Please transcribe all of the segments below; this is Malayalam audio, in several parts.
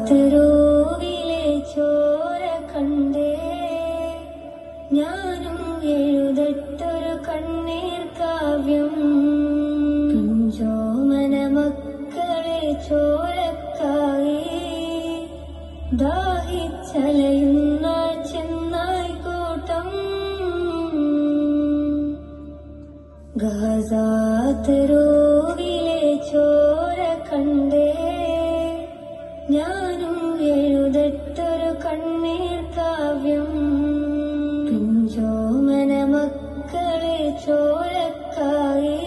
തെരുവിലെ ചോര കണ്ടേ ഞാനും എഴുതട്ടൊരു കണ്ണീർ കാവ്യം. പിഞ്ചോമന മക്കളെ ചോരക്കായി ദാഹിച്ചലയുന്ന ചെന്നായി കൂട്ടം. ഗാസ തെരുവിലെ ചോര കണ്ടേ ഞാനും എഴുതട്ടൊരു കണ്ണീർ കാവ്യം. പിഞ്ചോമന മക്കളെ ചോരക്കായി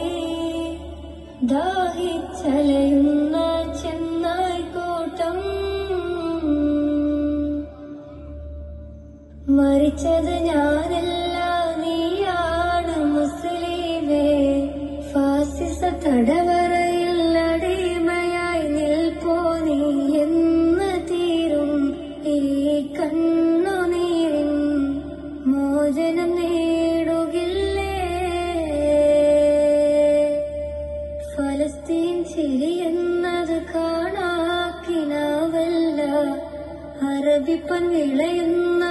ദാഹിച്ചലയുന്ന ചെന്നായി കൂട്ടം. മരിച്ചത് ഞാനല്ല നീയാണ് മുസ്ലിമേ. ഫാസിസ തടവറയിൽ അടിമയായി നിൽപ്പോ നീ എന്ന് തീരും ഈ കണ്ണുനീരിൻ മോചനം നേടുകില്ലേ. ഫലസ്തീൻ ചിരിയെന്നത് കാണാക്കിനാവല്ല, അറബിപ്പൻ വിളയുന്ന